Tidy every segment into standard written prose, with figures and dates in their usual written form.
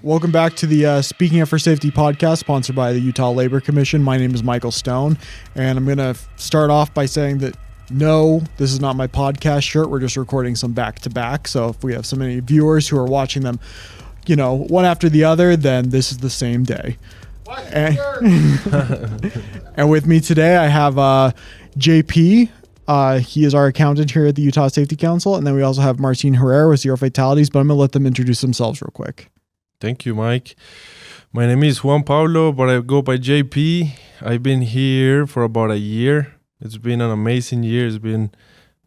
Welcome back to the Speaking Up for Safety podcast, sponsored by the Utah Labor Commission. My name is Michael Stone, and I'm going to start off by saying that no, this is not my podcast shirt. We're just recording some back-to-back. So if we have so many viewers who are watching them, one after the other, then this is the same day. And, and with me today, I have JP. He is our accountant here at the Utah Safety Council. And then we also have Martin Herrera with Zero Fatalities, but I'm going to let them introduce themselves real quick. Thank you, Mike. My name is Juan Pablo, but I go by JP. I've been here for about a year. It's been an amazing year. It's been an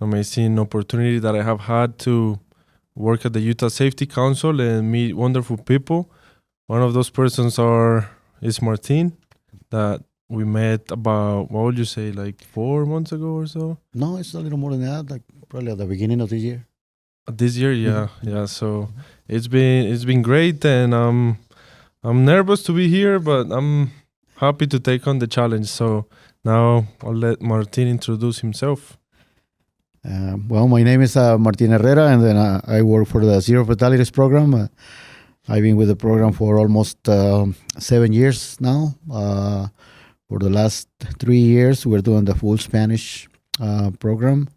amazing opportunity that I have had to work at the Utah Safety Council and meet wonderful people. One of those persons is Martin, that we met about, what would you say, like 4 months ago or so? No, it's a little more than that, like probably at the beginning of the year. This year, yeah. So it's been great, and I'm nervous to be here, but I'm happy to take on the challenge. So now I'll let Martin introduce himself. Well, my name is Martin Herrera, and then I work for the Zero Fatalities program. I've been with the program for almost 7 years now. For the last 3 years, we're doing the full Spanish program.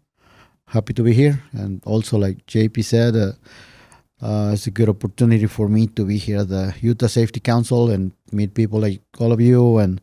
Happy to be here, and also like JP said, it's a good opportunity for me to be here at the Utah Safety Council and meet people like all of you, and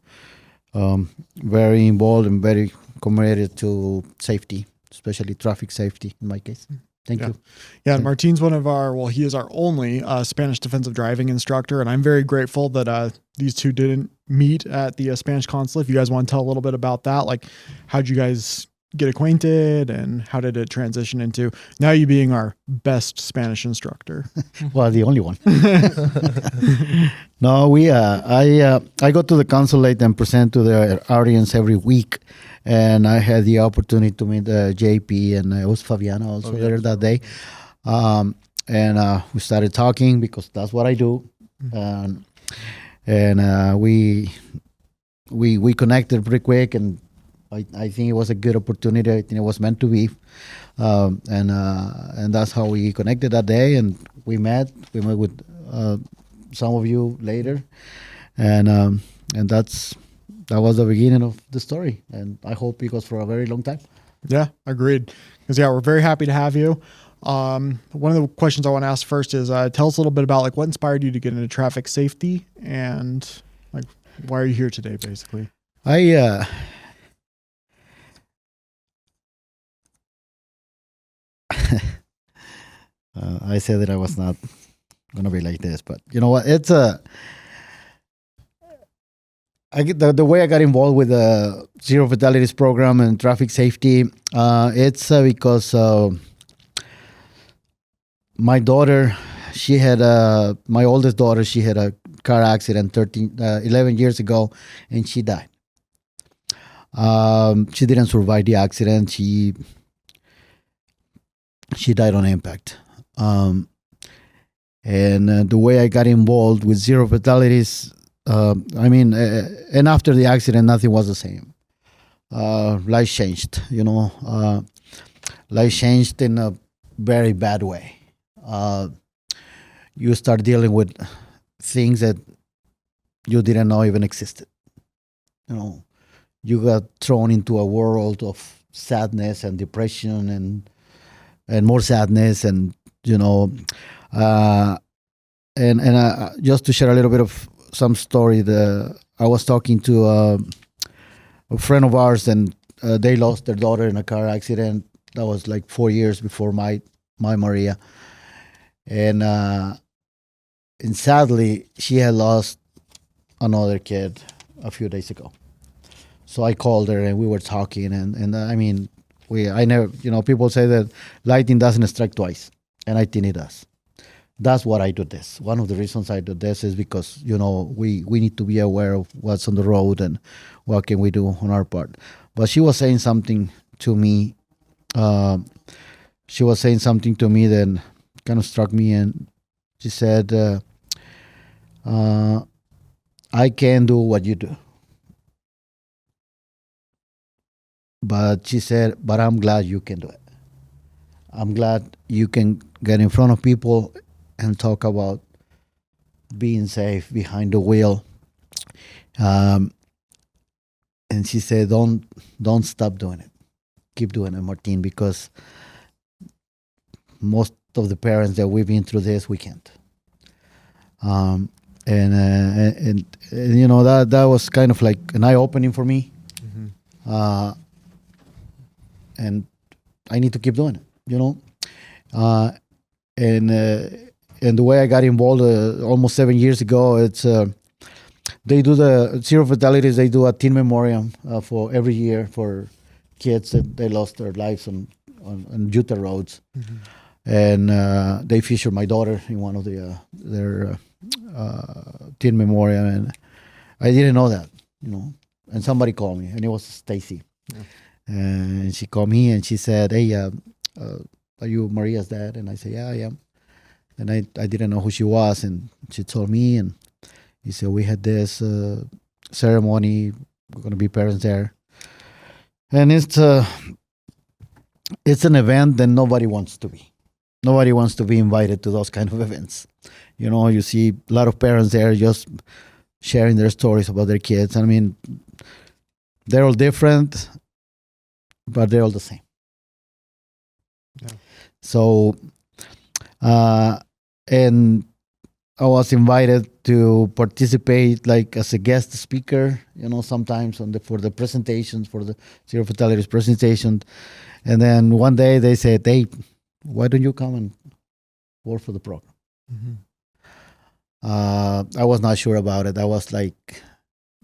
very involved and very committed to safety, especially traffic safety in my case. Thank you. Yeah, and Martin's he is our only Spanish defensive driving instructor, and I'm very grateful that these two didn't meet at the Spanish consulate. If you guys want to tell a little bit about that, like how'd you guys get acquainted and how did it transition into now you being our best Spanish instructor? Well, the only one. No, I go to the consulate and present to the audience every week, and I had the opportunity to meet JP, and it was Fabiana also there that day, and we started talking because that's what I do, and we connected pretty quick, and I think it was a good opportunity. I think it was meant to be, and that's how we connected that day. And we met with some of you later, and that was the beginning of the story. And I hope it goes for a very long time. Yeah, agreed. Because we're very happy to have you. One of the questions I want to ask first is tell us a little bit about like what inspired you to get into traffic safety, and like why are you here today, basically? I said that I was not going to be like this, but you know what? It's the way I got involved with the Zero Fatalities program and traffic safety. It's because my daughter, my oldest daughter, she had a car accident 11 years ago, and she died. She didn't survive the accident. She died on impact. And the way I got involved with Zero Fatalities, and after the accident, nothing was the same. Life changed, life changed in a very bad way. You start dealing with things that you didn't know even existed. You got thrown into a world of sadness and depression and more sadness, and just to share a little bit of some story, I was talking to a friend of ours, and they lost their daughter in a car accident. That was like 4 years before my Maria, and sadly she had lost another kid a few days ago. So I called her and we were talking, and I never, people say that lightning doesn't strike twice, and I think it does. That's what I do this. One of the reasons I do this is because, we need to be aware of what's on the road and what can we do on our part. But she was saying something to me. That kind of struck me, and she said, I can do what you do. But she said, but I'm glad you can do it. I'm glad you can get in front of people and talk about being safe behind the wheel. And she said, don't stop doing it. Keep doing it, Martin, because most of the parents that we've been through this, we can't. And you know, that was kind of like an eye opening for me. Mm-hmm. And I need to keep doing it, you know. And the way I got involved almost 7 years ago, it's they do the Zero Fatalities. They do a teen memoriam for every year for kids that they lost their lives on Utah roads. Mm-hmm. And they featured my daughter in one of their teen memoriam, and I didn't know that, you know. And somebody called me, and it was Stacy. Yeah. And she called me and she said, "Hey, are you Maria's dad?" And I said, "Yeah, I am." And I didn't know who she was, and she told me, and he said, "We had this ceremony. We're going to be parents there." And it's an event that nobody wants to be. Nobody wants to be invited to those kind of events. You know, you see a lot of parents there just sharing their stories about their kids. I mean, they're all different, but they're all the same. Yeah. So, and I was invited to participate like as a guest speaker, you know, sometimes for the presentations, for the Zero Fatalities presentation. And then one day they said, "Hey, why don't you come and work for the program?" Mm-hmm. I was not sure about it. I was like,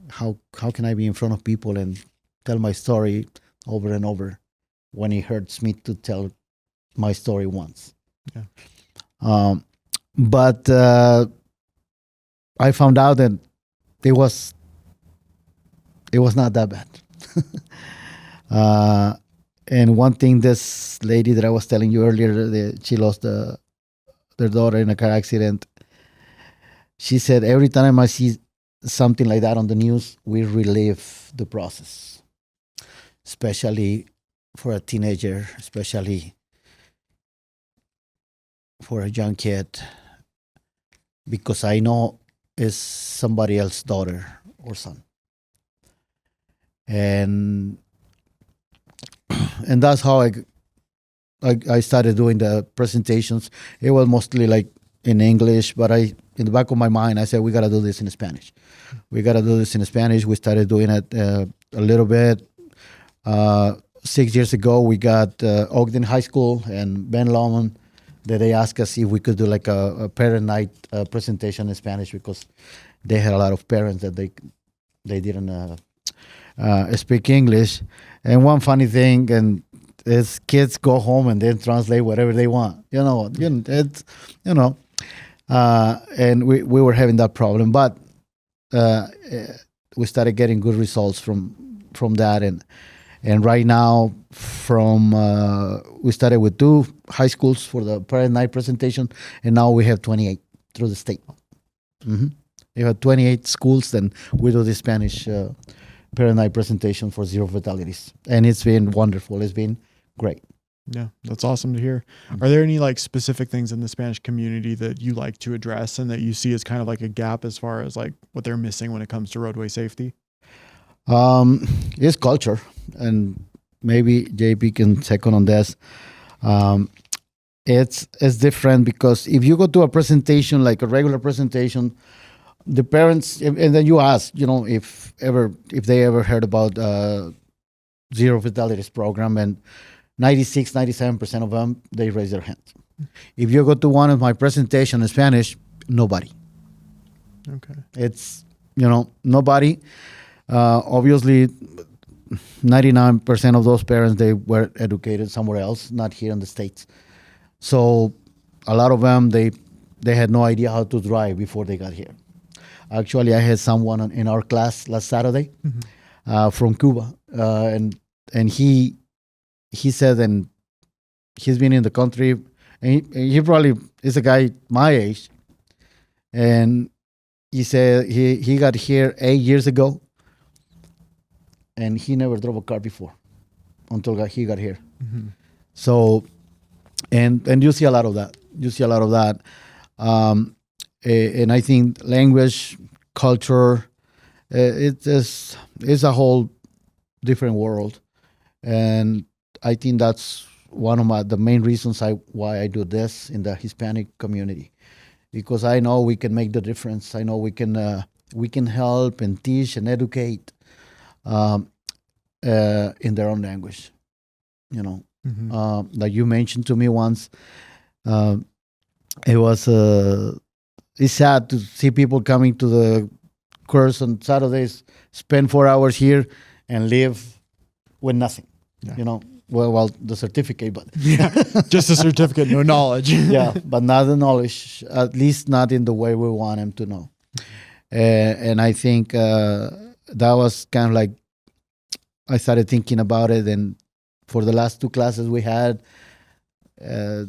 how can I be in front of people and tell my story over and over when it hurts me to tell my story once? Yeah. But I found out that it was not that bad. And one thing, this lady that I was telling you earlier, she lost their daughter in a car accident. She said, every time I see something like that on the news, we relive the process, especially for a teenager, especially for a young kid, because I know it's somebody else's daughter or son. And that's how I started doing the presentations. It was mostly like in English, but in the back of my mind, I said, we got to do this in Spanish. We got to do this in Spanish. We started doing it a little bit. 6 years ago, we got Ogden High School and Ben Lomond that they asked us if we could do like a parent night presentation in Spanish, because they had a lot of parents that they didn't speak English. And one funny thing, and is kids go home and then translate whatever they want. It's and we were having that problem, but we started getting good results from that, and right now we started with 2 high schools for the parent night presentation, and now we have 28 through the state. Mm-hmm. We have 28 schools, then we do the Spanish parent night presentation for Zero Fatalities, and it's been wonderful. It's been great. Yeah, that's awesome to hear. Are there any like specific things in the Spanish community that you like to address and that you see as kind of like a gap as far as like what they're missing when it comes to roadway safety? It's culture, and maybe JP can second on this. It's different, because if you go to a presentation, like a regular presentation, the parents, and then you ask, if they ever heard about Zero Fatalities program, and 97% of them, they raise their hands. If you go to one of my presentations in Spanish, nobody. Okay. It's, nobody. Obviously, 99% of those parents, they were educated somewhere else, not here in the States. So a lot of them, they had no idea how to drive before they got here. Actually, I had someone in our class last Saturday from Cuba, and he said, and he's been in the country, and he probably is a guy my age, and he said he got here 8 years ago, and he never drove a car before until he got here. Mm-hmm. So, and you see a lot of that. And I think language, culture, it's a whole different world, and I think that's one of the main reasons why I do this in the Hispanic community, because I know we can make the difference. I know we can help and teach and educate um, in their own language. You know, like you mentioned to me once, uh, it was it's sad to see people coming to the course on Saturdays, spend 4 hours here, and leave with nothing. Yeah. You know, well, the certificate, but Yeah, just a certificate, no knowledge. yeah, but not the knowledge, at least not in the way we want them to know. And I think that was kind of like I started thinking about it, and for the last two classes we had, I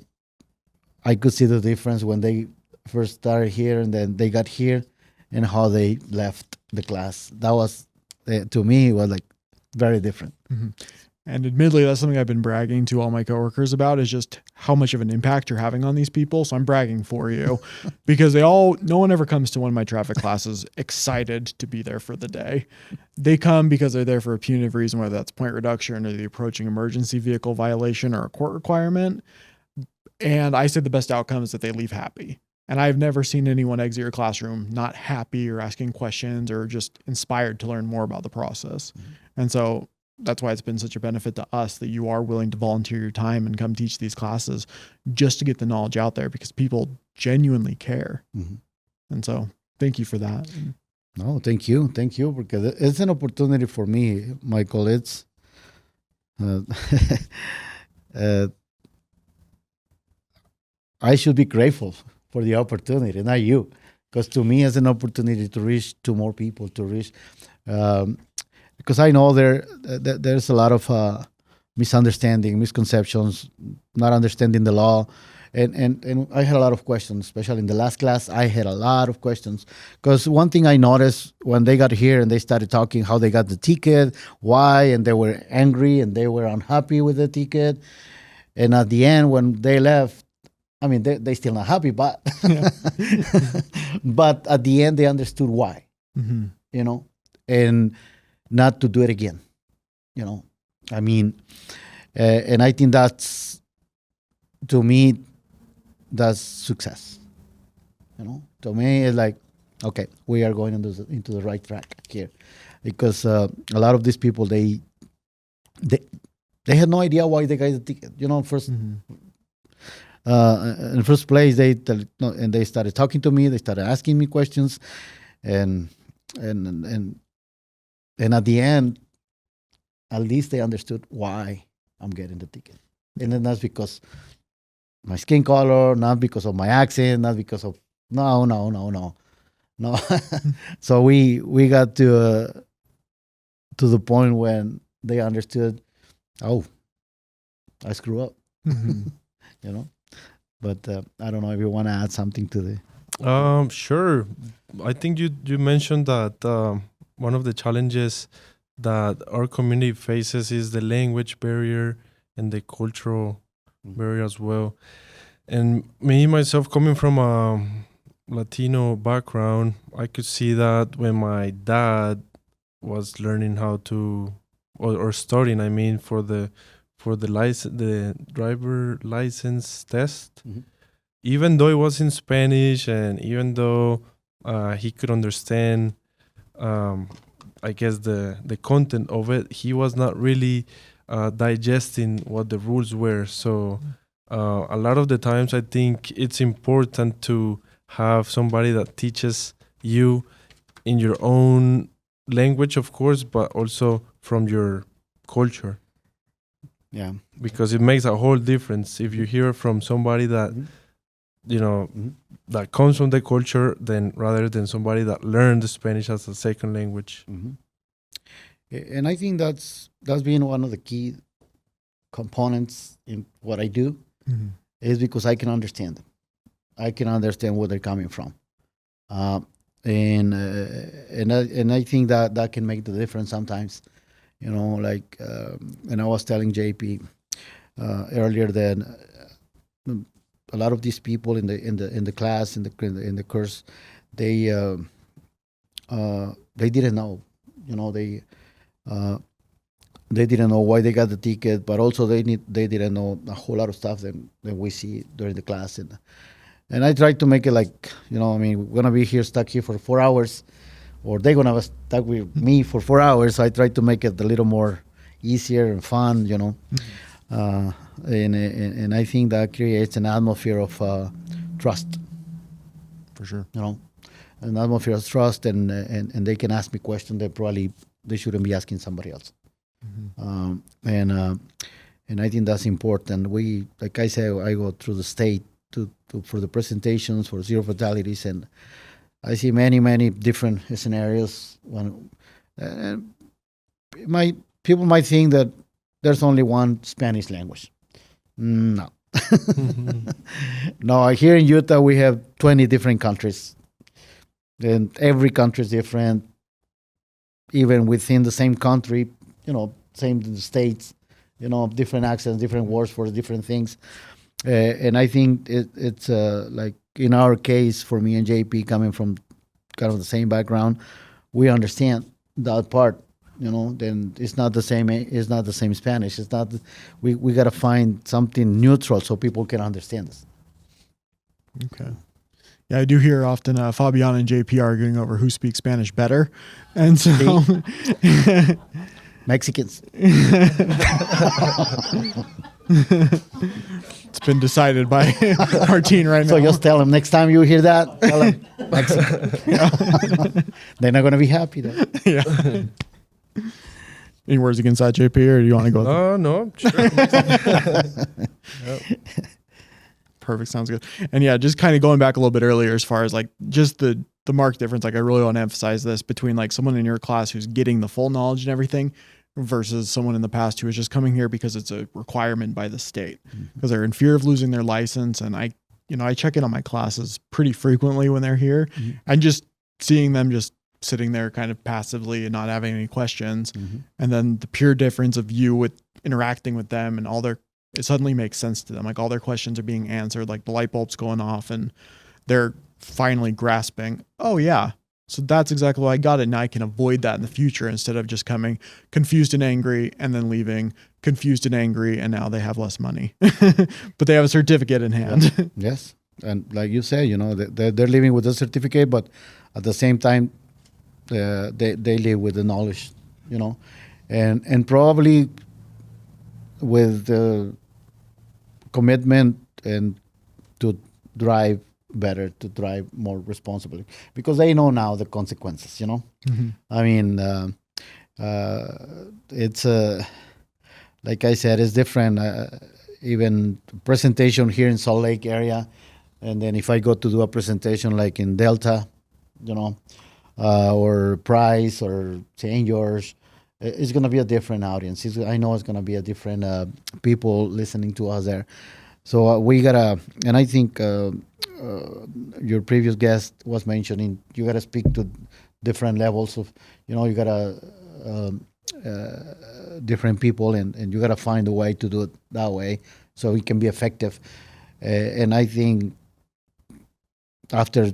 could see the difference when they first started here and then they got here, and how they left the class. That was to me, it was like very different. And admittedly, that's something I've been bragging to all my coworkers about, is just how much of an impact you're having on these people. So I'm bragging for you because no one ever comes to one of my traffic classes excited to be there for the day. They come because they're there for a punitive reason, whether that's point reduction or the approaching emergency vehicle violation or a court requirement. And I say the best outcome is that they leave happy. And I've never seen anyone exit your classroom not happy or asking questions or just inspired to learn more about the process. And so that's why it's been such a benefit to us that you are willing to volunteer your time and come teach these classes just to get the knowledge out there, because people genuinely care. And so thank you for that. No, thank you, because it's an opportunity for me, Michael. It's I should be grateful for the opportunity, not you, because to me it's an opportunity to reach to more people, to reach. Because I know there's a lot of misunderstanding, misconceptions, not understanding the law. And I had a lot of questions, especially in the last class. I had a lot of questions because one thing I noticed when they got here and they started talking how they got the ticket, why, and they were angry and they were unhappy with the ticket. And at the end, when they left, I mean, they still not happy, but but at the end they understood why, you know, and not to do it again, you know. I mean, and I think that's, to me, that's success. You know, to me, it's like, okay, we are going into the right track here, because a lot of these people they had no idea why they got the ticket. You know, first. In the first place, they started talking to me. They started asking me questions, and at the end, at least they understood why I'm getting the ticket. And then that's because my skin color, not because of my accent, not because of no. So we got to the point when they understood, oh, I screw up, you know. But I don't know if you want to add something to the. Sure. I think you mentioned that one of the challenges that our community faces is the language barrier and the cultural barrier as well. And me myself, coming from a Latino background, I could see that when my dad was learning how to or studying, I mean, for the driver license test, even though it was in Spanish and even though he could understand, I guess the content of it, he was not really digesting what the rules were. So a lot of the times I think it's important to have somebody that teaches you in your own language, of course, but also from your culture. Yeah, because it makes a whole difference if you hear from somebody that that comes from the culture, then rather than somebody that learned the Spanish as a second language. And I think that's been one of the key components in what I do, is because I can understand them. I can understand where they're coming from, and I think that can make the difference sometimes. You know, like, and I was telling JP earlier that a lot of these people in the class in the course, they didn't know, they didn't know why they got the ticket, but also they didn't know a whole lot of stuff that we see during the class, and I tried to make it like, we're gonna be stuck here for 4 hours, or they're gonna be stuck with me for 4 hours. So I tried to make it a little more easier and fun, and I think that creates an atmosphere of trust. For sure. An atmosphere of trust, and they can ask me questions that probably they shouldn't be asking somebody else. And I think that's important. We, like I said, I go through the state for the presentations for Zero Fatalities, and I see many different scenarios. People might think that there's only one Spanish language. No. No, here in Utah we have 20 different countries, and every country is different. Even within the same country, same in the states, different accents, different words for different things. And I think it's like in our case, for me and JP, coming from kind of the same background, we understand that part. Then it's not the same. It's not the same Spanish. It's not. We got to find something neutral so people can understand us. Okay. Yeah, I do hear often Fabian and JP arguing over who speaks Spanish better, and so Mexicans. It's been decided by Martin right now. So just tell them next time you hear that, tell them Mexican. They're not going to be happy then. Yeah. Any words against that, JP, or do you want to go? No, sure. Yep. Perfect. Sounds good. And yeah, just kind of going back a little bit earlier, as far as like just the marked difference, like I really want to emphasize this between like someone in your class who's getting the full knowledge and everything versus someone in the past who is just coming here because it's a requirement by the state, because they're in fear of losing their license. And I check in on my classes pretty frequently when they're here, and just seeing them just sitting there kind of passively and not having any questions. And then the pure difference of you with interacting with them, and it suddenly makes sense to them. Like all their questions are being answered, like the light bulb's going off, and they're finally grasping, oh yeah, so that's exactly why I got it. Now I can avoid that in the future, instead of just coming confused and angry and then leaving confused and angry, and now they have less money, but they have a certificate in hand. Yes. And like you say, they're living with a certificate, but at the same time, they live with the knowledge, and probably with the commitment and to drive better, to drive more responsibly, because they know now the consequences. I mean, it's like I said, it's different. Even presentation here in Salt Lake area, and then if I go to do a presentation like in Delta, or Price or St. George, it's going to be a different audience. I know it's going to be a different people listening to us there. So we got to, and I think your previous guest was mentioning, you got to speak to different levels of, you got to different people, and you got to find a way to do it that way so it can be effective. And I think after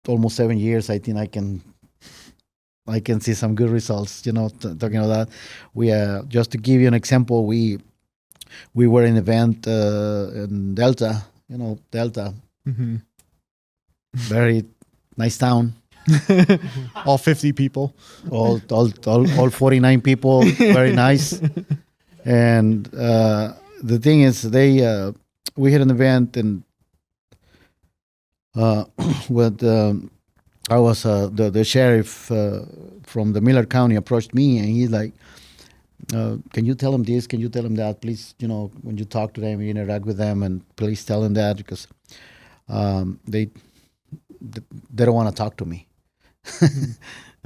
almost 7 years, I think I can see some good results. Talking about that, we just to give you an example, we were in an event in Delta. Delta, very nice town. All 50 people, all 49 people, very nice. And the thing is, we had an event, and with I was the sheriff from the Miller County approached me, and he's like, can you tell them this? Can you tell them that? Please, when you talk to them, you interact with them, and please tell them that, because they don't want to talk to me.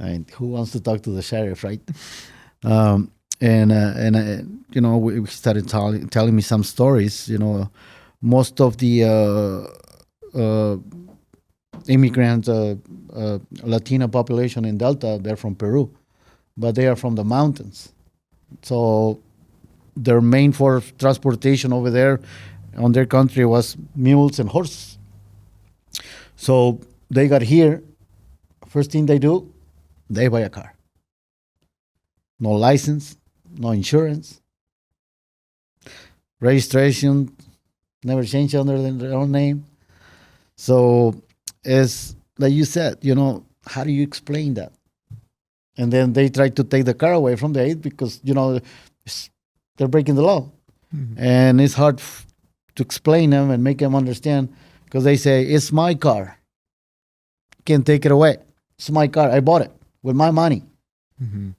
I mean, who wants to talk to the sheriff, right? And we started telling me some stories. Most of the immigrant Latino population in Delta, they're from Peru, but they are from the mountains. So their main for transportation over there on their country was mules and horses. So they got here. First thing they do, they buy a car. No license, no insurance, registration, never changed under their own name. So, as like you said, how do you explain that? And then they try to take the car away from the aid because they're breaking the law, and it's hard to explain them and make them understand because they say it's my car, can't take it away. It's my car. I bought it with my money. And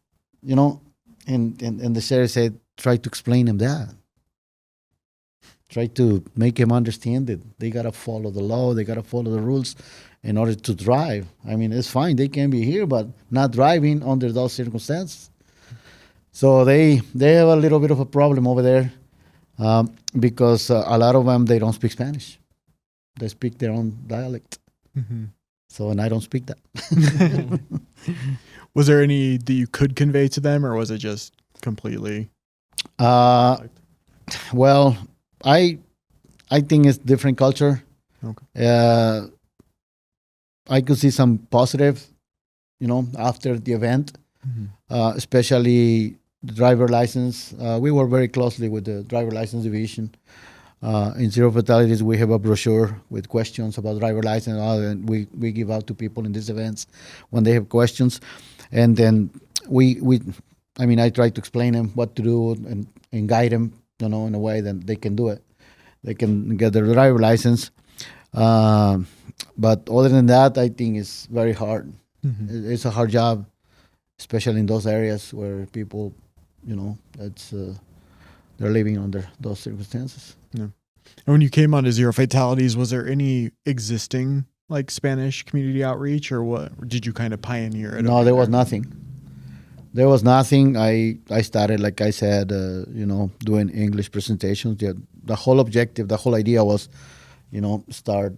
the sheriff said, try to explain them that. Try to make them understand that they got to follow the law, they got to follow the rules in order to drive. I mean, it's fine, they can be here, but not driving under those circumstances. So they have a little bit of a problem over there because a lot of them, they don't speak Spanish. They speak their own dialect. So, and I don't speak that. Was there any that you could convey to them, or was it just completely? Well, I think it's different culture. Okay. I could see some positive, after the event, especially the driver license. We work very closely with the driver license division. In Zero Fatalities, we have a brochure with questions about driver license, and we give out to people in these events when they have questions. And then I try to explain them what to do and guide them, in a way that they can do it. They can get their driver license. But other than that, I think it's very hard. It's a hard job, especially in those areas where people, they're living under those circumstances. Yeah. And when you came onto Zero Fatalities, was there any existing Spanish community outreach, or what? Did you kind of pioneer it? No, there was nothing. There was nothing. I started, like I said, doing English presentations. The whole objective, the whole idea was, start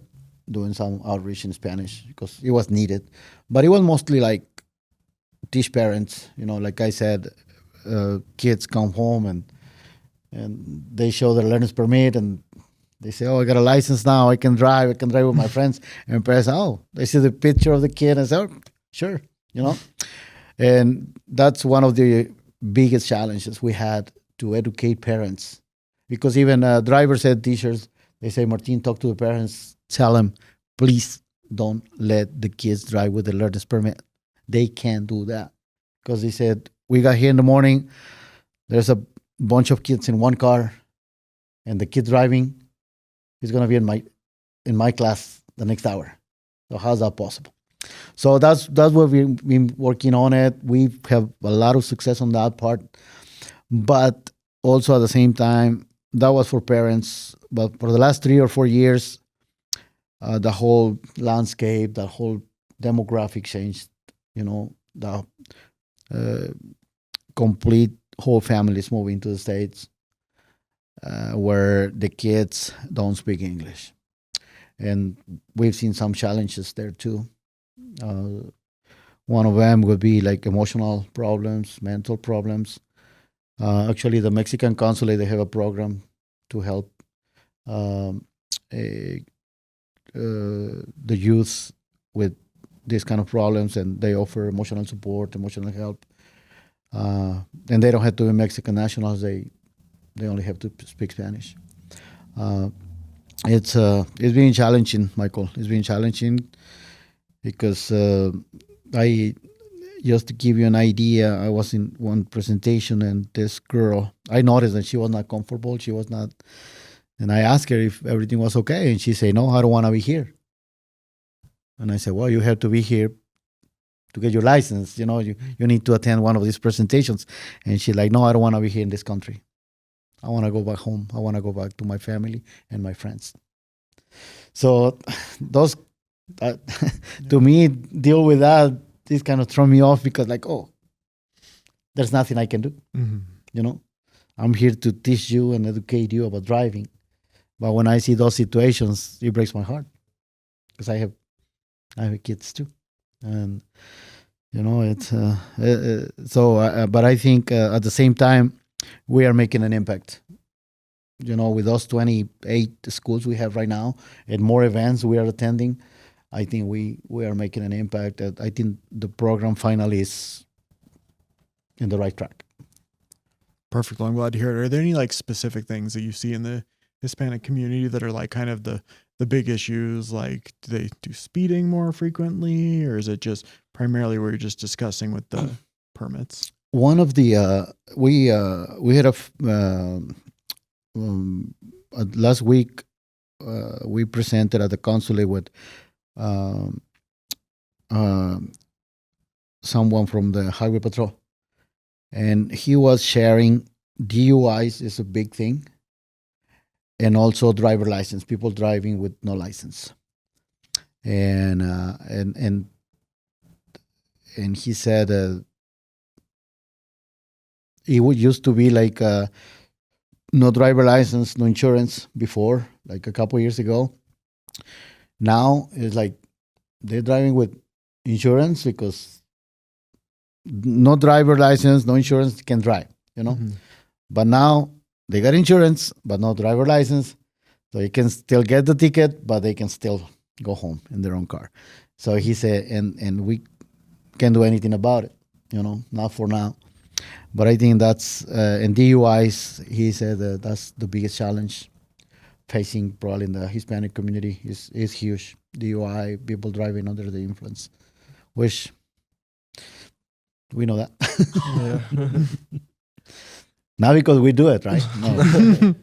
doing some outreach in Spanish because it was needed. But it was mostly teach parents, like I said, kids come home and they show their learner's permit and they say, oh, I got a license now. I can drive with my friends. And parents, they see the picture of the kid and say, oh, sure, And that's one of the biggest challenges we had to educate parents. Because even drivers had teachers, they say, Martin, talk to the parents, tell them, please don't let the kids drive with the learner's permit. They can't do that. Because they said, we got here in the morning, there's a bunch of kids in one car, and the kid driving is going to be in my class the next hour. So how's that possible? So that's what we've been working on it. We have a lot of success on that part. But also at the same time, that was for parents. But for the last 3 or 4 years, the whole landscape, the whole demographic changed. The complete whole families moving to the States where the kids don't speak English. And we've seen some challenges there too. One of them would be emotional problems, mental problems. Actually, the Mexican consulate, they have a program to help the youth with these kind of problems, and they offer emotional support, emotional help. And they don't have to be Mexican nationals. They only have to speak Spanish. It's been challenging, Michael. It's been challenging because just to give you an idea, I was in one presentation and this girl, I noticed that she was not comfortable. She was not, and I asked her if everything was okay, and she said, no, I don't want to be here. And I said, well, you have to be here to get your license. You need to attend one of these presentations. And she's like, no, I don't want to be here in this country. I want to go back home. I want to go back to my family and my friends. So those, to me, deal with that, this kind of throw me off because there's nothing I can do. I'm here to teach you and educate you about driving. But when I see those situations, it breaks my heart because I have kids too. And, it's, but I think at the same time, we are making an impact. with those 28 schools we have right now and more events we are attending, I think we are making an impact. That I think the program finally is in the right track. Perfect. Well, I'm glad to hear it. Are there any like specific things that you see in the Hispanic community that are like kind of the big issues? Like, do they do speeding more frequently, or is it just primarily where you're just discussing with the permits? One of the we had last week we presented at the consulate with someone from the highway patrol, and he was sharing DUIs is a big thing, and also driver license, people driving with no license, and he said it would used to be like no driver license, no insurance before, like a couple years ago. Now it's like they're driving with insurance because no driver license, no insurance, can drive, Mm-hmm. But now they got insurance, but no driver license. So you can still get the ticket, but they can still go home in their own car. So he said, and we can't do anything about it, not for now. But I think that's, and DUIs, he said that's the biggest challenge facing probably in the Hispanic community is huge. DUI, people driving under the influence, which we know that. Yeah. Not because we do it, right? No.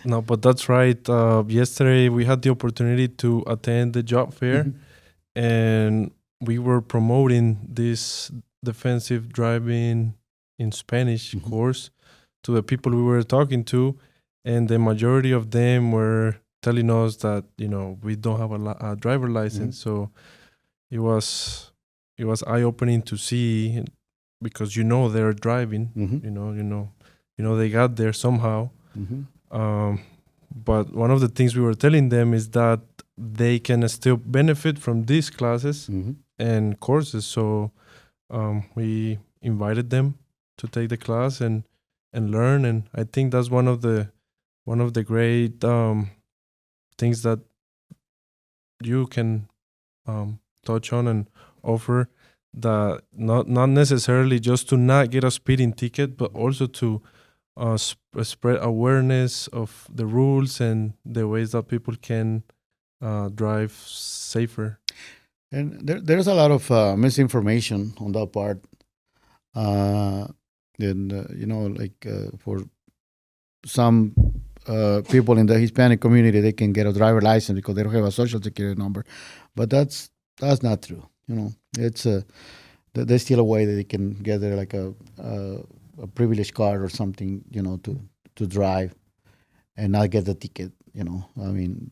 No, but that's right. Yesterday we had the opportunity to attend the job fair, and we were promoting this defensive driving in Spanish course to the people we were talking to, and the majority of them were telling us that we don't have a driver license. So it was eye-opening to see, because they're driving. They got there somehow. But one of the things we were telling them is that they can still benefit from these classes and courses. So we invited them to take the class and learn. And I think that's one of the great things that you can touch on and offer, that not necessarily just to not get a speeding ticket, but also to spread awareness of the rules and the ways that people can drive safer. And there's a lot of misinformation on that part. For some people in the Hispanic community, they can get a driver license because they don't have a social security number, but that's not true. It's there's still a way that they can get there, like a privileged card or something, to drive and not get the ticket.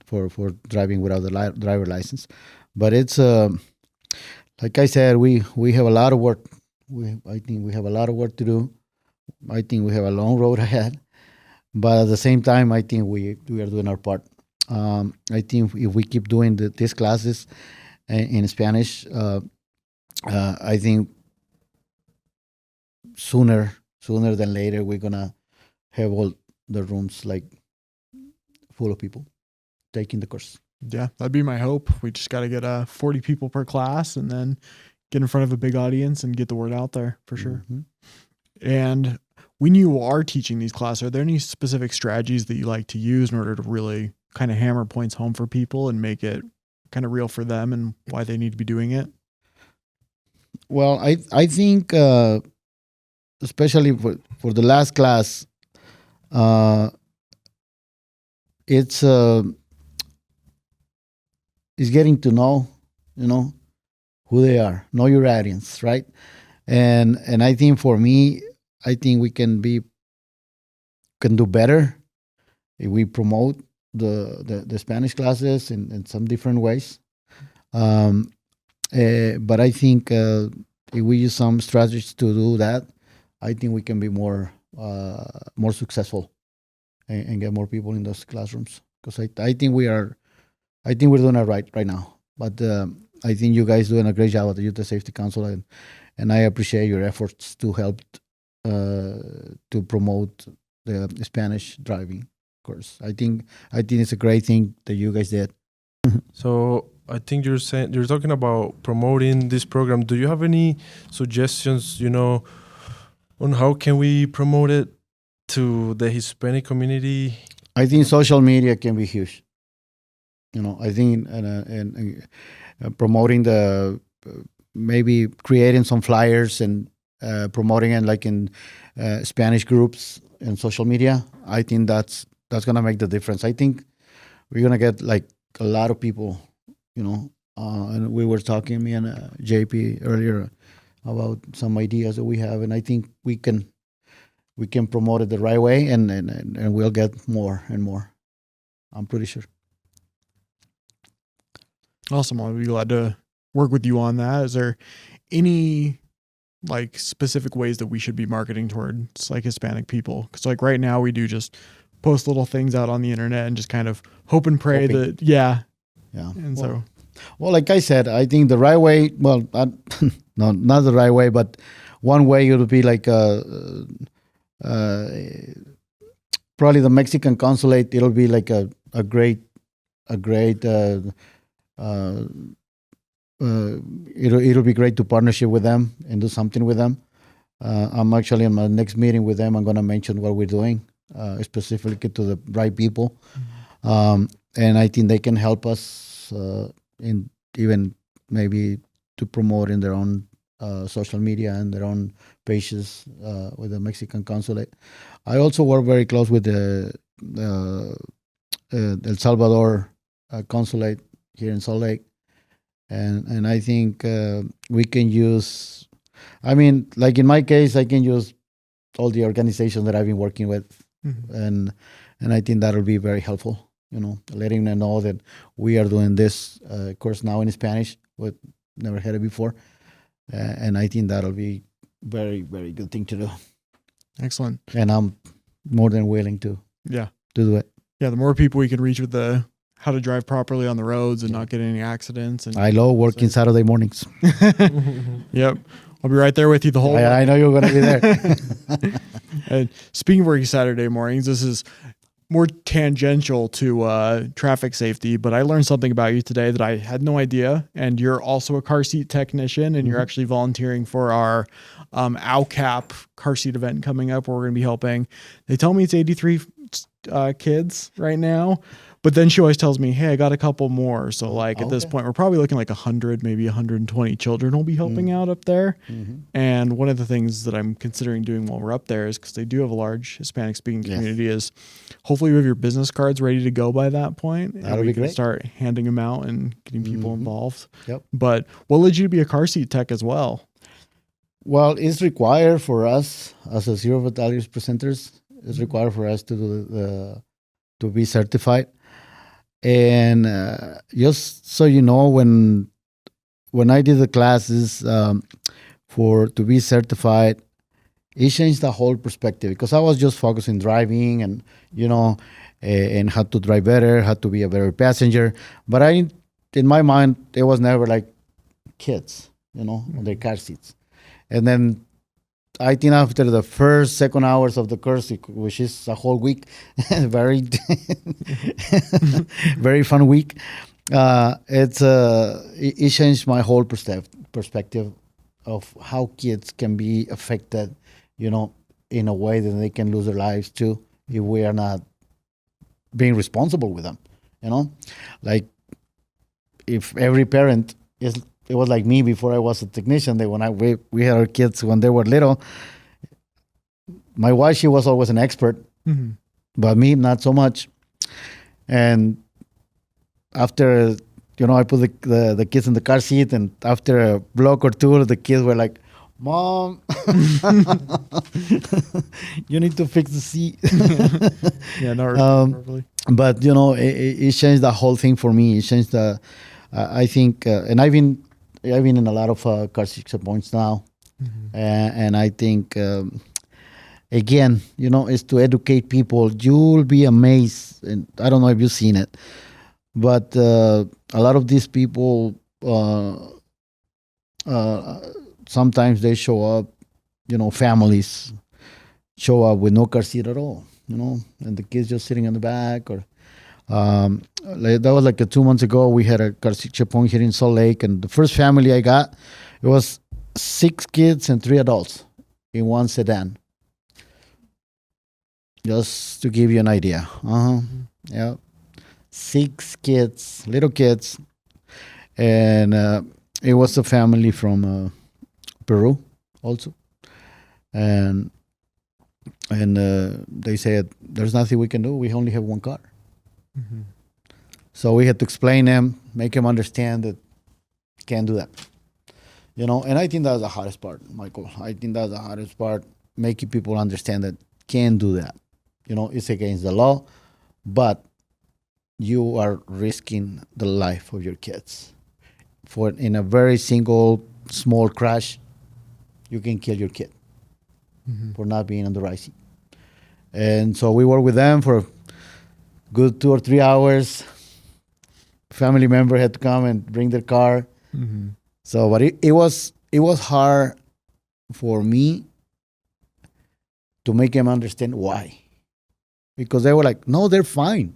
For driving without the driver license. But it's like I said, we have a lot of work. I think we have a lot of work to do. I think we have a long road ahead. But at the same time, I think we are doing our part. I think if we keep doing these classes in Spanish, I think sooner than later, we're gonna have all the rooms like full of people taking the course. Yeah, that'd be my hope. We just got to get 40 people per class and then get in front of a big audience and get the word out there for sure. And when you are teaching these classes, are there any specific strategies that you like to use in order to really kind of hammer points home for people and make it kind of real for them and why they need to be doing it? Well, I think especially for the last class, it's getting to know, who they are, know your audience, right? And I think for me, I think we can do better if we promote the Spanish classes in some different ways. But I think if we use some strategies to do that, I think we can be more successful and get more people in those classrooms. Because I think we're doing it right now. But I think you guys doing a great job at the Utah Safety Council, and I appreciate your efforts to help to promote the Spanish driving course. I think it's a great thing that you guys did. So I think you're talking about promoting this program. Do you have any suggestions, on how can we promote it to the Hispanic community? I think social media can be huge. I think promoting maybe creating some flyers and promoting it like in Spanish groups and social media. I think that's gonna make the difference. I think we're gonna get like a lot of people, and we were talking, me and JP earlier, about some ideas that we have, and I think we can promote it the right way, and we'll get more and more. I'm pretty sure. Awesome. I'll be glad to work with you on that. Is there any like specific ways that we should be marketing towards like Hispanic people? Because like right now we do just post little things out on the internet and just kind of hope and pray that yeah. And well, like I said, I think the right way. Well, no, not the right way, but one way it would be like probably the Mexican consulate. It'll be like a great. It'll be great to partnership with them and do something with them. I'm actually in my next meeting with them. I'm going to mention what we're doing specifically to the right people, and I think they can help us in even maybe to promote in their own social media and their own pages with the Mexican consulate. I also work very close with the El Salvador consulate here in Salt Lake. And I think we can use, I mean, like in my case, I can use all the organizations that I've been working with. And I think that'll be very helpful, letting them know that we are doing this course now in Spanish, but never had it before. And I think that'll be very, very good thing to do. Excellent. And I'm more than willing to do it. Yeah, the more people we can reach with the how to drive properly on the roads and not get any accidents. And I love working Saturday mornings. Yep. I'll be right there with you the whole way. I know you're going to be there. And speaking of working Saturday mornings, this is more tangential to traffic safety, but I learned something about you today that I had no idea. And you're also a car seat technician, and you're actually volunteering for our AOCAP car seat event coming up where we're going to be helping. They tell me it's 83 kids right now. But then she always tells me, hey, I got a couple more. So like at this point, we're probably looking like 100, maybe 120 children will be helping out up there. And one of the things that I'm considering doing while we're up there is because they do have a large Hispanic speaking community is hopefully you have your business cards ready to go by that point. That'll and be great. Start handing them out and getting people involved. Yep. But what led you to be a car seat tech as well? Well, it's required for us as a Zero Fatalities presenters. It's required for us to do to be certified. And just so you know, when I did the classes to be certified, it changed the whole perspective because I was just focusing driving and and how to drive better, how to be a better passenger. But in my mind, it was never like kids, on their car seats. And then I think after the second hours of the course, which is a whole week, very, very fun week, it changed my whole perspective of how kids can be affected, in a way that they can lose their lives too if we are not being responsible with them, like if every parent is. It was like me before I was a technician. That when we had our kids when they were little, my wife, she was always an expert, but me, not so much. And after, I put the kids in the car seat, and after a block or two, the kids were like, Mom, you need to fix the seat. Yeah, not properly. But, it changed the whole thing for me. It changed I think, and I've been in a lot of car seat points now, and I think again, is to educate people. You'll be amazed, and I don't know if you've seen it, but a lot of these people sometimes they show up, families show up with no car seat at all, and the kids just sitting in the back. Or that was like 2 months ago. We had a car seat checkpoint here in Salt Lake, and the first family I got, it was 6 kids and 3 adults in one sedan. Just to give you an idea. Yeah, 6 kids, little kids, and it was a family from Peru also, and they said there's nothing we can do. We only have one car. So we had to explain them, make them understand that can't do that. And I think that's the hardest part, Michael. I think that's the hardest part, making people understand that can't do that. It's against the law, but you are risking the life of your kids. In a very single, small crash, you can kill your kid for not being on the right seat. And so we worked with them for a good 2 or 3 hours. Family member had to come and bring their car. So, but it was hard for me to make them understand why. Because they were like, no, they're fine.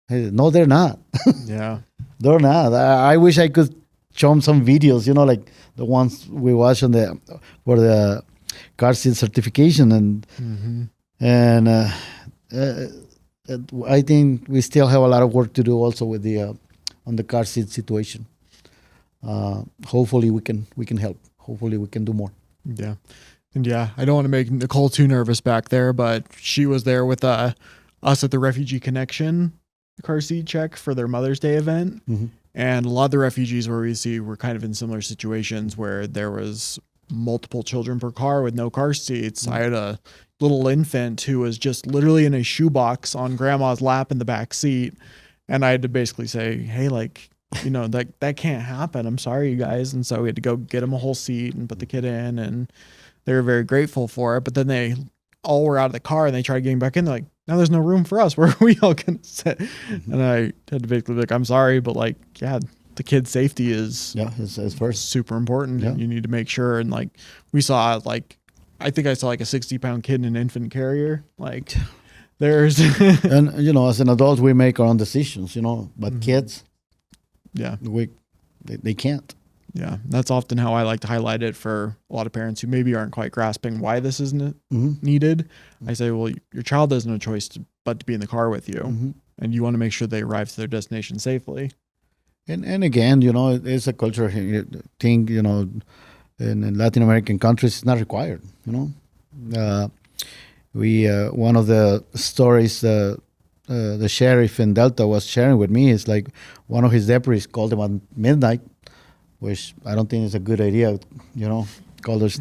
I said, no, they're not. Yeah. They're not. I wish I could show them some videos, like the ones we watched for the car seat certification. And I think we still have a lot of work to do also with on the car seat situation. Hopefully we can help. Hopefully we can do more. Yeah. And yeah, I don't want to make Nicole too nervous back there, but she was there with us at the Refugee Connection car seat check for their Mother's Day event. And a lot of the refugees where we see were kind of in similar situations where there was multiple children per car with no car seats. I had a little infant who was just literally in a shoebox on grandma's lap in the back seat. And I had to basically say, hey, that can't happen. I'm sorry, you guys. And so we had to go get him a whole seat and put the kid in, and they were very grateful for it. But then they all were out of the car and they tried getting back in. They're like, now there's no room for us. Where are we all going to sit? And I had to basically be like, I'm sorry, but the kid's safety is first, super important. Yeah. And you need to make sure. And we saw I think I saw a 60-pound kid in an infant carrier. There's and as an adult we make our own decisions, but kids, they can't. Yeah, that's often how I like to highlight it for a lot of parents who maybe aren't quite grasping why this isn't needed. I say, well, your child doesn't have a choice but to be in the car with you, and you want to make sure they arrive to their destination safely. And again, it's a cultural thing. In Latin American countries, it's not required. One of the stories the sheriff in Delta was sharing with me is one of his deputies called him at midnight, which I don't think is a good idea, call us.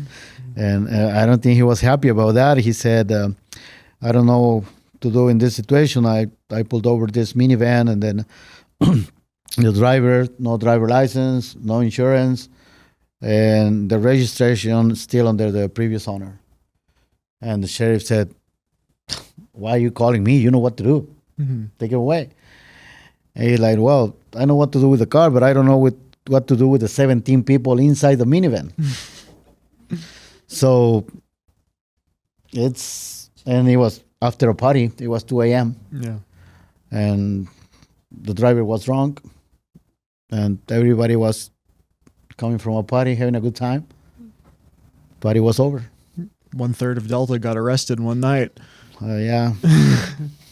And I don't think he was happy about that. He said, I don't know what to do in this situation. I pulled over this minivan, and then the driver, no driver license, no insurance, and the registration still under the previous owner. And the sheriff said, why are you calling me? You know what to do. Take it away. And he's like, well, I know what to do with the car, but I don't know what to do with the 17 people inside the minivan. So and it was after a party. It was 2 a.m. Yeah. And the driver was drunk, and everybody was coming from a party, having a good time. Party was over. 1/3 of Delta got arrested in one night. Yeah.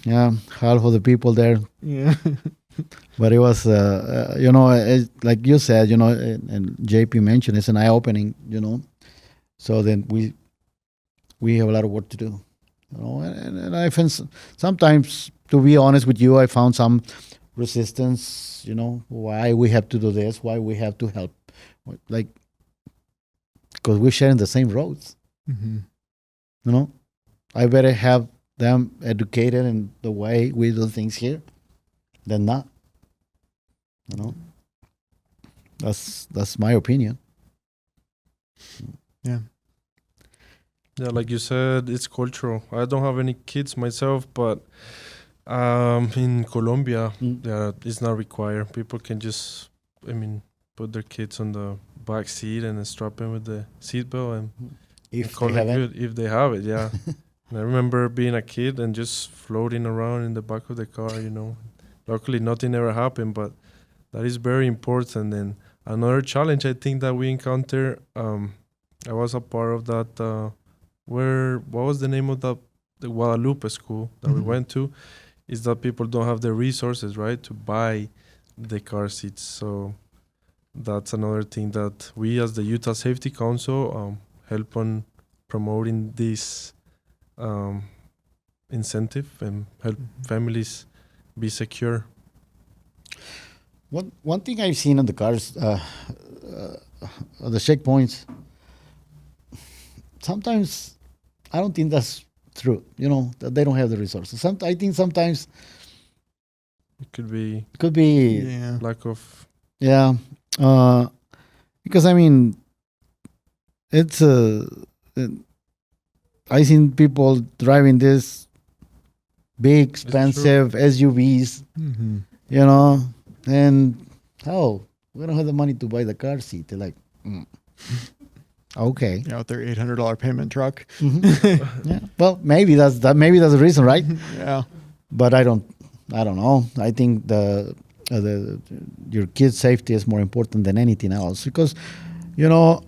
Yeah, half of the people there. Yeah. But it was, like you said, and JP mentioned, it's an eye-opening, So then we have a lot of work to do, And I find sometimes, to be honest with you, I found some resistance, why we have to do this, why we have to help, because we're sharing the same roads. I better have them educated in the way we do things here than not. That's my opinion. Yeah. Yeah, like you said, it's cultural. I don't have any kids myself, but in Colombia, it's not required. People can just, put their kids on the back seat and strap them with the seatbelt and if call they have it good. If they have it, yeah. And I remember being a kid and just floating around in the back of the car, you know. Luckily, nothing ever happened, but that is very important. And another challenge I think that we encounter, I was a part of that. What was the name of the Guadalupe school that we went to? Is that people don't have the resources, right, to buy the car seats. So that's another thing that we, as the Utah Safety Council, help on promoting this incentive and help families be secure. One thing I've seen on the cars, the checkpoints, sometimes I don't think that's true. You know, that they don't have the resources. I think sometimes It could be Yeah. lack of. yeah, because I mean, it's I seen people driving this big, expensive SUVs, Mm-hmm. you know, and we don't have the money to buy the car seat. They're like, okay, Out there, $800 payment truck. yeah. Well, maybe that's that. Maybe that's the reason, right? Yeah. But I don't know. I think your kid's safety is more important than anything else because, you know,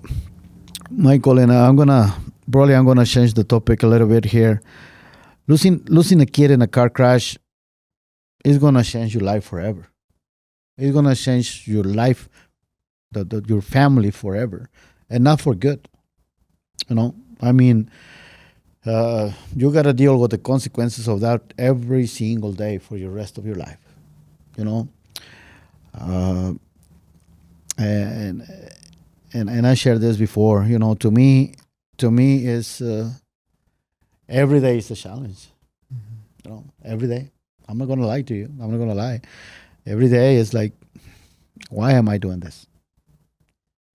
Michael, and I'm gonna change the topic a little bit here. Losing a kid in a car crash is gonna change your life forever. It's gonna change your life, your family forever, and not for good. You know, I mean, you gotta deal with the consequences of that every single day for the rest of your life. You know, and I shared this before. You know, to me is every day is a challenge. You know, every day. I'm not gonna lie to you. I'm not gonna lie. Every day is like, why am I doing this?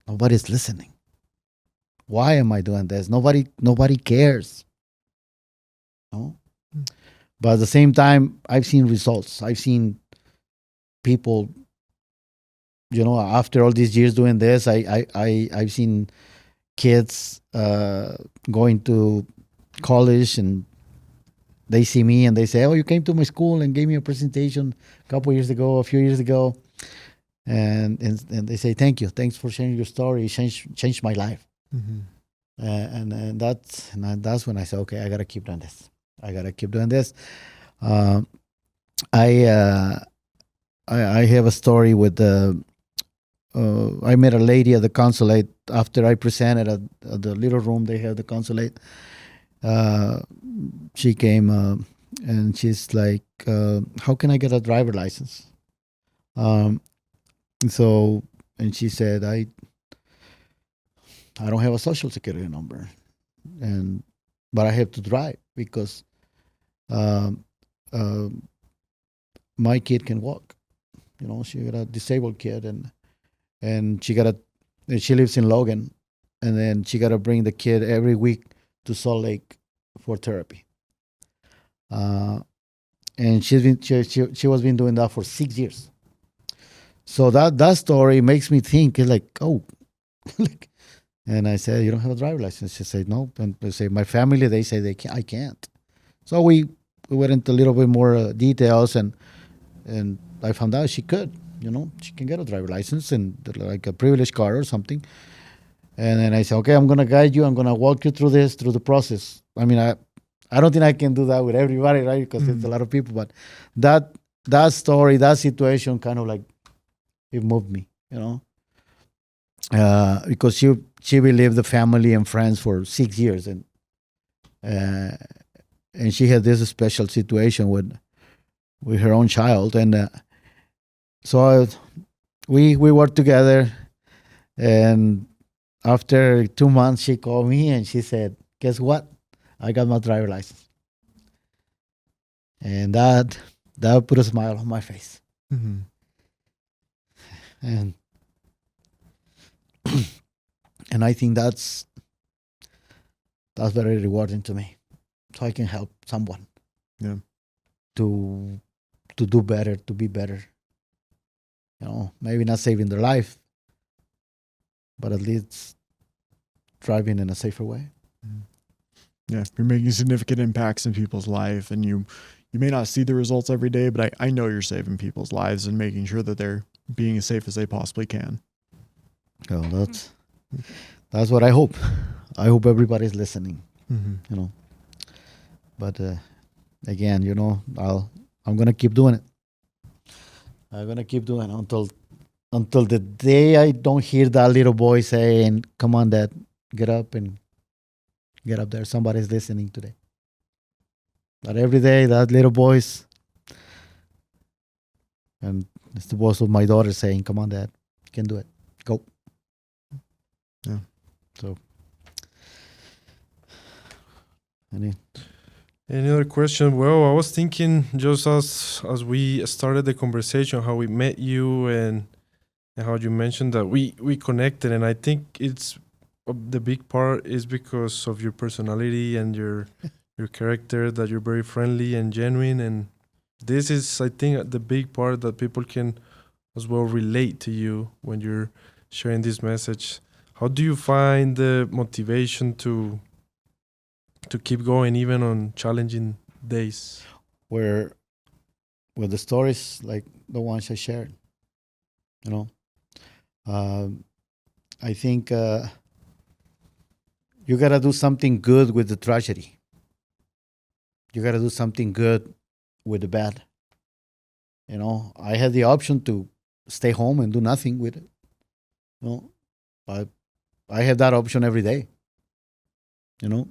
Nobody's listening. Why am I doing this? Nobody cares. No? But at the same time, I've seen results. I've seen people, you know, after all these years doing this, I've seen kids going to college and they see me and they say, "Oh, you came to my school and gave me a presentation a few years ago," and they say, "Thank you, thanks for sharing your story. It changed my life." Mm-hmm. And that's when I say, "Okay, I gotta keep doing this. I gotta keep doing this." I have a story with I met a lady at the consulate after I presented at the little room they have the consulate. She came and she's like, "How can I get a driver license?" So, and she said, "I don't have a social security number, but I have to drive because my kid can walk. You know, she got a disabled kid, and she lives in Logan, and then she got to bring the kid every week to Salt Lake for therapy. And she was been doing that for 6 years. So that story makes me think, it's like, oh, like, and I said, "You don't have a driver license?" She said, "No." And I say, "My family," they say I can't. So we went into a little bit more details, and I found out she could. You know, she can get a driver license and like a privileged car or something. And then I said, "Okay, I'm gonna guide you. I'm gonna walk you through the process." I mean, I don't think I can do that with everybody, right? Because it's a lot of people. But that story, that situation, kind of like it moved me, you know, because she believed the family and friends for 6 years, and she had this special situation with her own child, and so we worked together, and after 2 months, she called me and she said, "Guess what? I got my driver license." And that put a smile on my face. Mm-hmm. And and I think that's very rewarding to me. So I can help someone. Yeah. To do better, to be better. You know, maybe not saving their life, but at least driving in a safer way. Yeah, you're making significant impacts in people's life, and you may not see the results every day, but I know you're saving people's lives and making sure that they're being as safe as they possibly can. Well, that's what I hope. I hope everybody's listening. You know, but again, you know, I'm gonna keep doing it. I'm gonna keep doing it until the day I don't hear that little boy saying, "Come on, Dad, get up and get up there. Somebody's listening today." But every day, that little voice, and it's the voice of my daughter saying, "Come on, Dad, you can do it. Go." Yeah. So, Any other question? Well, I was thinking just as we started the conversation, how we met you and how you mentioned that we connected, and I think it's the big part is because of your personality and your character, that you're very friendly and genuine, and this is, I think, the big part that people can as well relate to you when you're sharing this message. How do you find the motivation to keep going even on challenging days? where with the stories like the ones I shared, you know, I think you gotta do something good with the tragedy. You gotta do something good with the bad. You know, I had the option to stay home and do nothing with it. You know, but I have that option every day. You know,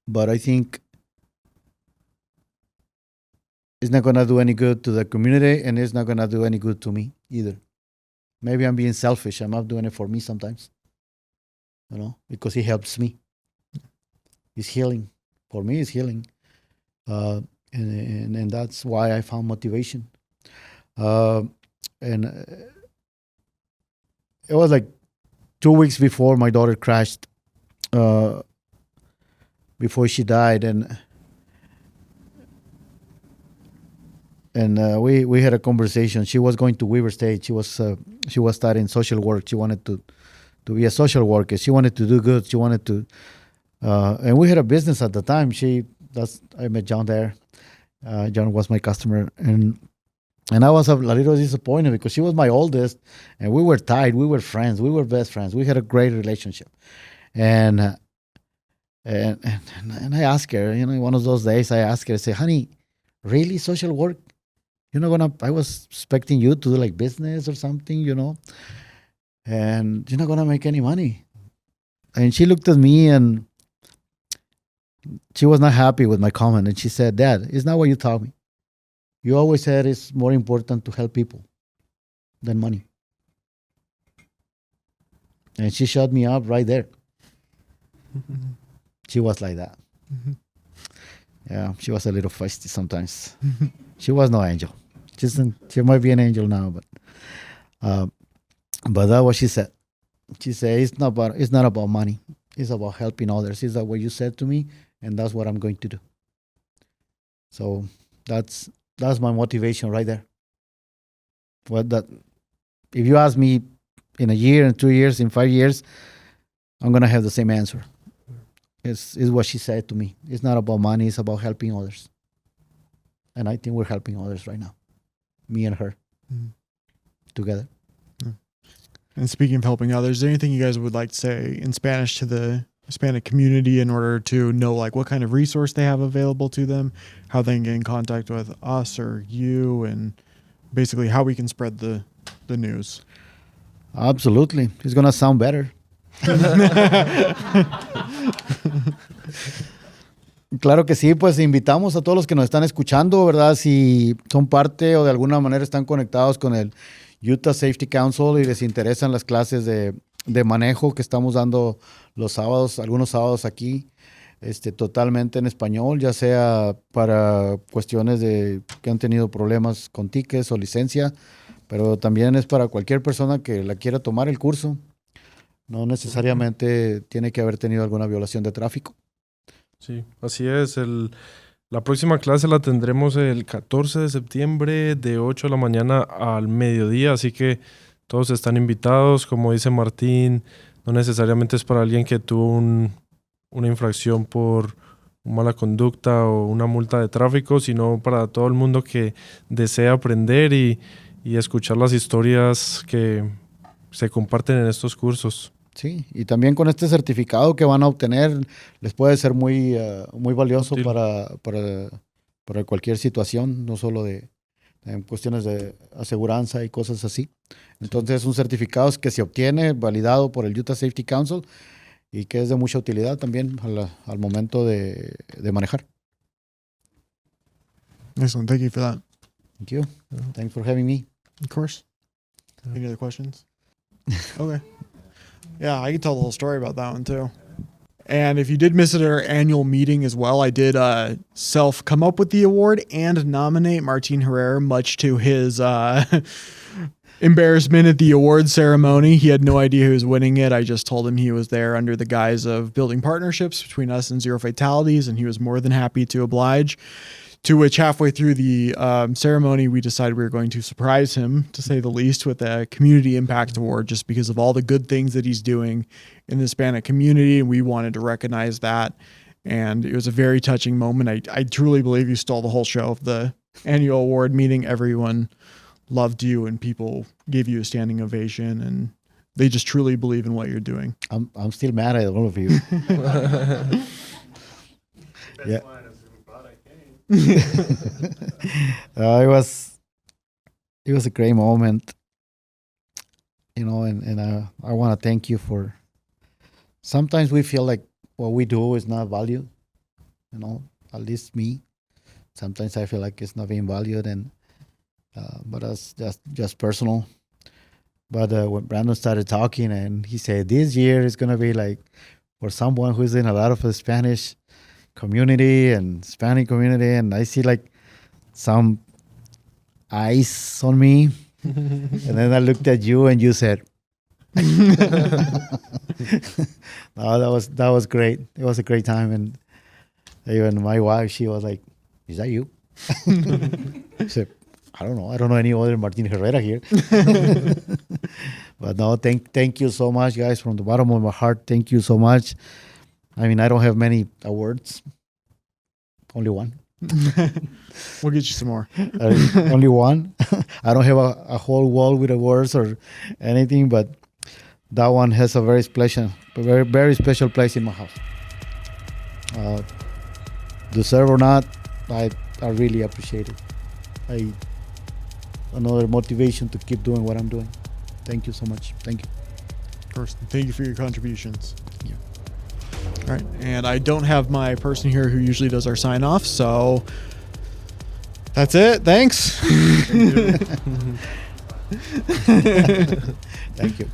but I think it's not gonna do any good to the community, and it's not gonna do any good to me either. Maybe I'm being selfish. I'm not doing it for me sometimes. You know, because it helps me. It's healing. For me, it's healing. And that's why I found motivation. And it was like 2 weeks before my daughter crashed, before she died, and we had a conversation. She was going to Weaver State. She was studying social work. She wanted to be a social worker. She wanted to do good. She wanted to, and we had a business at the time. I met John there. John was my customer, and I was a little disappointed because she was my oldest, and we were tied. We were friends. We were best friends. We had a great relationship, and I asked her, you know, one of those days, I asked her, I say, "Honey, really social work? You're not gonna? I was expecting you to do like business or something, you know, and you're not gonna make any money." And she looked at me and she was not happy with my comment, and she said, "Dad, it's not what you taught me. You always said it's more important to help people than money." And she shut me up right there. She was like that. Yeah, she was a little feisty sometimes. She was no angel. She might be an angel now, but that's what she said. She said it's not about money. It's about helping others. Is that what you said to me? And that's what I'm going to do. So that's my motivation right there. If you ask me in a year, in 2 years, in 5 years, I'm gonna have the same answer. It's what she said to me. It's not about money. It's about helping others. And I think we're helping others right now. Me and her together. And speaking of helping others, is there anything you guys would like to say in Spanish to the Hispanic community in order to know like what kind of resource they have available to them, how they can get in contact with us or you, and basically how we can spread the news? Absolutely. It's going to sound better. Claro que sí, pues invitamos a todos los que nos están escuchando, ¿verdad? Si son parte o de alguna manera están conectados con el Utah Safety Council y les interesan las clases de manejo que estamos dando los sábados, algunos sábados aquí, totalmente en español, ya sea para cuestiones de que han tenido problemas con tickets o licencia, pero también es para cualquier persona que la quiera tomar el curso. No necesariamente tiene que haber tenido alguna violación de tráfico. Sí, así es. La próxima clase la tendremos el 14 de septiembre de 8 de la mañana al mediodía, así que todos están invitados. Como dice Martín, no necesariamente es para alguien que tuvo una infracción por mala conducta o una multa de tráfico, sino para todo el mundo que desea aprender y escuchar las historias que se comparten en estos cursos. Sí, y también con este certificado que van a obtener les puede ser muy valioso Útil. para cualquier situación, no solo en cuestiones de aseguranza y cosas así. Entonces es un certificado que se obtiene validado por el Utah Safety Council y que es de mucha utilidad también al momento de manejar. Excellent. Thank you for that. Thank you. Thanks for having me. Of course. Any other questions? Okay. Yeah, I can tell the whole story about that one too. And if you did miss it at our annual meeting as well, I did self come up with the award and nominate Martin Herrera, much to his embarrassment at the award ceremony. He had no idea who was winning it. I just told him he was there under the guise of building partnerships between us and Zero Fatalities, and he was more than happy to oblige. To which halfway through the ceremony, we decided we were going to surprise him, to say the least, with a Community Impact Award, just because of all the good things that he's doing in the Hispanic community. And we wanted to recognize that. And it was a very touching moment. I truly believe you stole the whole show of the annual award meeting. Everyone loved you and people gave you a standing ovation. And they just truly believe in what you're doing. I'm still mad at all of you. Yeah. It was a great moment, and I want to thank you for. Sometimes we feel like what we do is not valued, at least me. Sometimes I feel like it's not being valued, and but that's just personal. But when Brandon started talking, and he said this year is gonna be like for someone who's in a lot of the Spanish community and Hispanic community, and I see like some eyes on me, and then I looked at you and you said, "No, that was great. It was a great time." And even my wife, she was like, "Is that you?" I said, I don't know any other Martin Herrera here. But no, thank you so much, guys, from the bottom of my heart. Thank you so much. I mean, I don't have many awards. Only one. We'll get you some more. Only one. I don't have a whole wall with awards or anything, but that one has a very very special place in my house. Deserve or not, I really appreciate it. Another motivation to keep doing what I'm doing. Thank you so much. Thank you. First, thank you for your contributions. Yeah. All right. And I don't have my person here who usually does our sign off. So that's it. Thanks. Thank you.